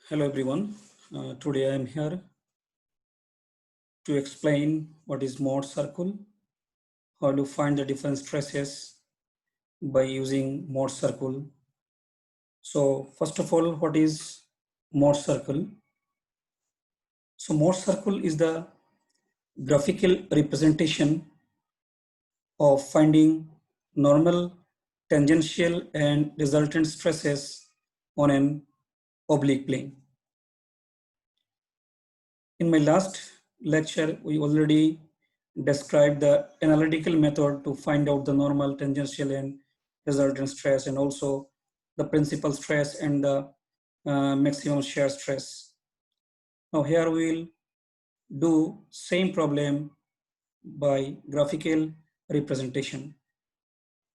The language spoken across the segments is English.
Hello everyone. Today I am here to explain what is Mott circle, how to find the different stresses by using Mott circle. So first of all, what is Mott circle? So Mott circle is the graphical representation of finding normal, tangential and resultant stresses on an oblique plane. In my last lecture, we already described the analytical method to find out the normal, tangential and resultant stress, and also the principal stress and the maximum shear stress. Now here we will do same problem by graphical representation.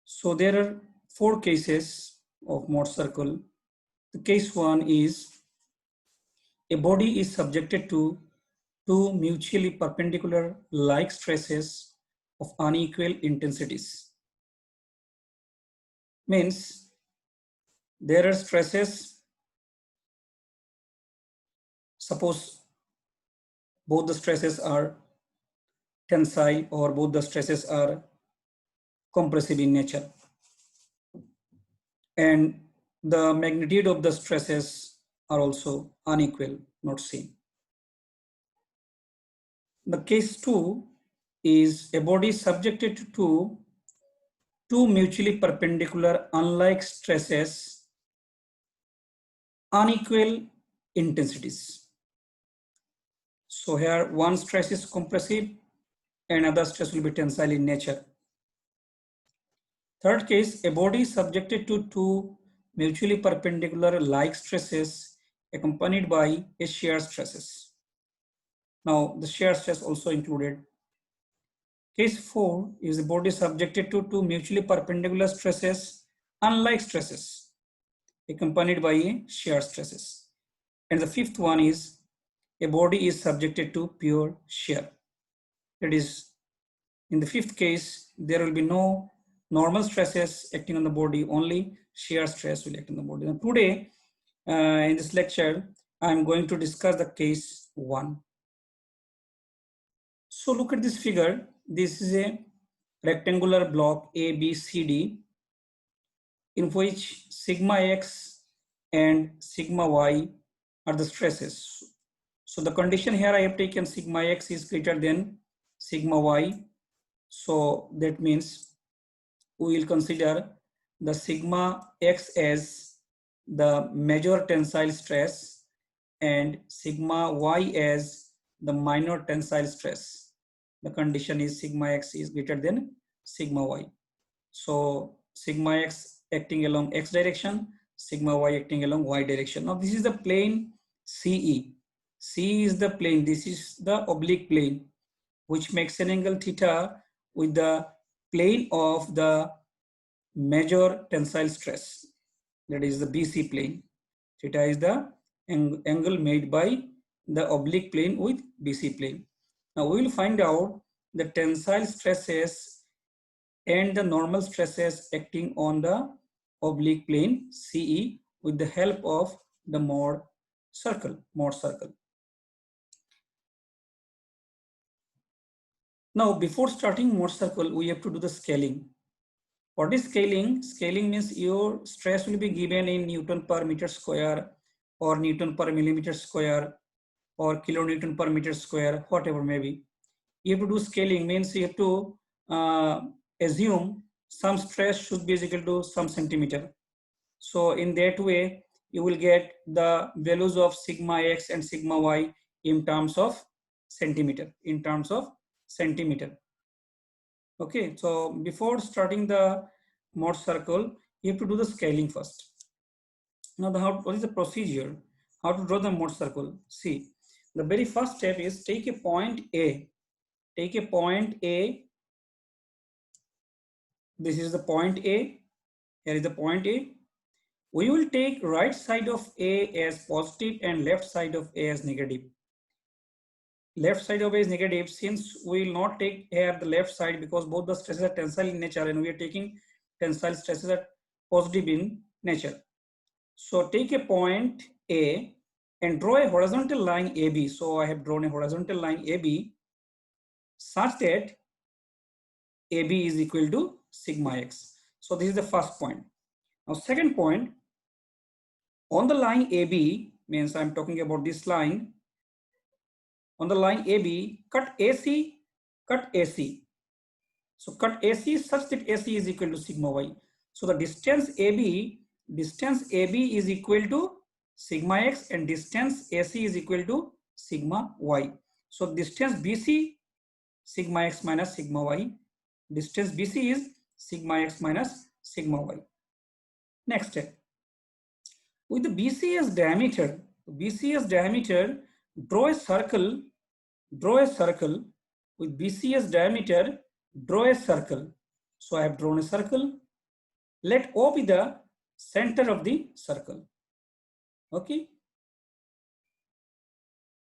So there are 4 cases of Mott circle. The case 1 is a body is subjected to two mutually perpendicular like stresses of unequal intensities. Means there are stresses, suppose both the stresses are tensile or both the stresses are compressive in nature, and the magnitude of the stresses are also unequal, not same. The case 2 is a body subjected to two mutually perpendicular unlike stresses, unequal intensities. So here one stress is compressive and other stress will be tensile in nature. Third case, a body is subjected to two mutually perpendicular like stresses accompanied by a shear stresses. Now the shear stress also included. Case 4 is a body subjected to two mutually perpendicular stresses, unlike stresses accompanied by a shear stresses. And the fifth one is a body is subjected to pure shear. That is, in the fifth case, there will be no normal stresses acting on the body, only shear stress will act on the body. Now today, in this lecture, I am going to discuss the case 1. So look at this figure. This is a rectangular block ABCD in which sigma x and sigma y are the stresses. So the condition here I have taken sigma x is greater than sigma y. So that means we will consider the sigma x as the major tensile stress and sigma y as the minor tensile stress. The condition is sigma x is greater than sigma y. So sigma x acting along x direction, sigma y acting along y direction. Now this is the plane CE. C is the plane, this is the oblique plane which makes an angle theta with the plane of the major tensile stress, that is the BC plane. Theta is the angle made by the oblique plane with BC plane. Now we will find out the tensile stresses and the normal stresses acting on the oblique plane CE with the help of the Mott circle. Now before starting Mott circle, we have to do the scaling. What is scaling? Scaling means your stress will be given in Newton per meter square or Newton per millimeter square or kilonewton per meter square, whatever may be. You have to do scaling means you have to assume some stress should be equal to some centimeter. So in that way, you will get the values of sigma x and sigma y in terms of centimeter, Okay, so before starting the Mott circle, you have to do the scaling first. Now, what is the procedure? How to draw the Mott circle? See, the very first step is take a point A. Take a point A. This is the point A. Here is the point A. We will take right side of A as positive and left side of A as negative. Left side of A is negative since we will not take here the left side because both the stresses are tensile in nature and we are taking tensile stresses are positive in nature. So take a point A and draw a horizontal line AB. So I have drawn a horizontal line AB such that AB is equal to sigma x. So this is the first point. Now second point, on the line AB, means I'm talking about this line. On the line AB, cut AC, cut AC. So cut AC such that AC is equal to sigma y. So the distance AB is equal to sigma x and distance AC is equal to sigma y. So distance BC, sigma x minus sigma y. Distance BC is sigma x minus sigma y. Next step. With the BCS diameter, draw a circle with BCS diameter, draw a circle. So I have drawn a circle. Let O be the center of the circle. Okay.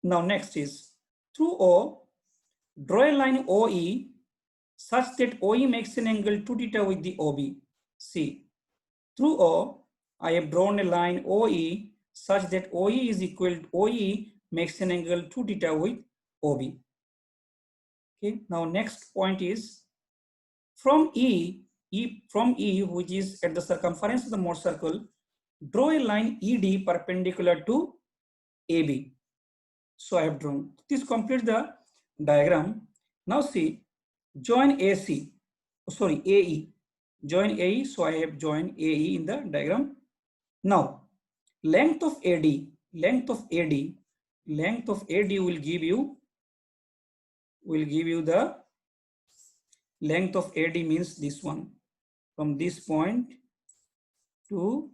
Now next is through O, draw a line OE such that OE makes an angle 2 theta with the OB. See, through O, I have drawn a line OE such that OE is equal to OE makes an angle 2 theta with OB. Okay. Now next point is from E, which is at the circumference of the Morse circle, draw a line ED perpendicular to AB. So I have drawn. This completes the diagram. Now see, join AC. Sorry, AE. Join AE. So I have joined AE in the diagram. Now, length of AD will give you the length of AD means this one, from this point to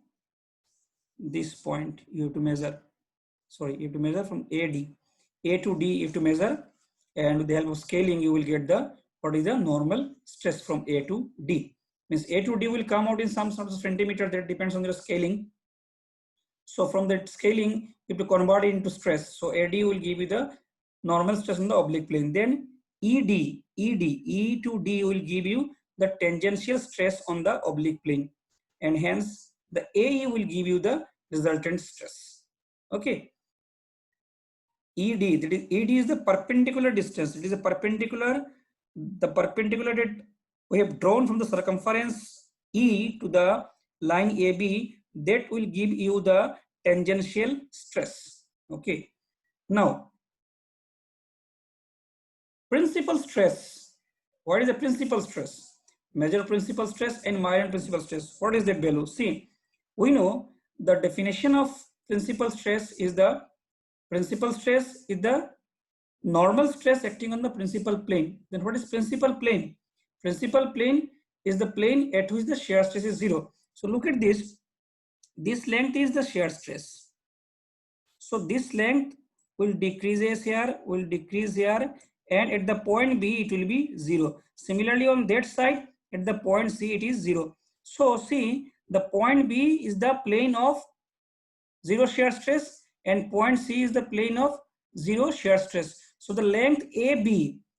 this point you have to measure. Sorry, you have to measure from AD. A to D you have to measure, and with the help of scaling you will get the what is the normal stress from A to D. Means A to D will come out in some sort of centimeter, that depends on your scaling. So from that scaling you have to convert it into stress. So AD will give you the normal stress on the oblique plane. Then E to D will give you the tangential stress on the oblique plane, and hence the AE will give you the resultant stress. Okay. ED is the perpendicular distance. It is the perpendicular that we have drawn from the circumference E to the line AB, that will give you the tangential stress. Okay. Now, principal stress. What is the principal stress? Major principal stress and minor principal stress. What is that value? See, we know the definition of principal stress is the normal stress acting on the principal plane. Then what is principal plane? Principal plane is the plane at which the shear stress is 0. So look at this. This length is the shear stress. So this length will decrease here, and at the point B it will be 0. Similarly on that side, at the point C it is 0. So see, the point B is the plane of 0 shear stress, and point C is the plane of 0 shear stress. So the length AB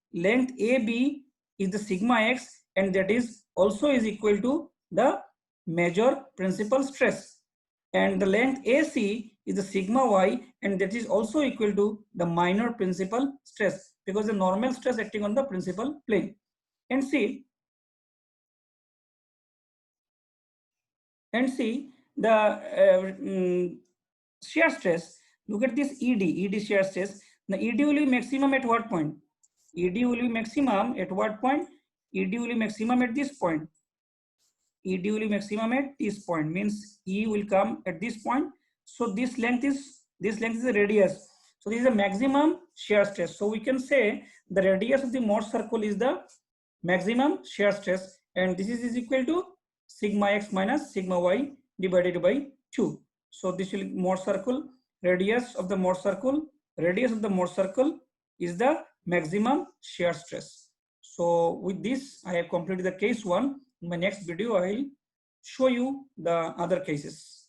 is the sigma x, and that is also is equal to the major principal stress. And the length AC is the sigma y, and that is also equal to the minor principal stress, because the normal stress acting on the principal plane. And see the shear stress. Look at this ED shear stress. The ED will be maximum at what point? ED will be maximum at what point? ED will be maximum at this point. ED will be maximum at this point, means E will come at this point. So this length is the radius. So this is the maximum shear stress. So we can say the radius of the Morse circle is the maximum shear stress, and this is equal to sigma x minus sigma y divided by 2. So this will Morse circle, radius of the Morse circle is the maximum shear stress. So with this I have completed the case 1. In my next video I will show you the other cases.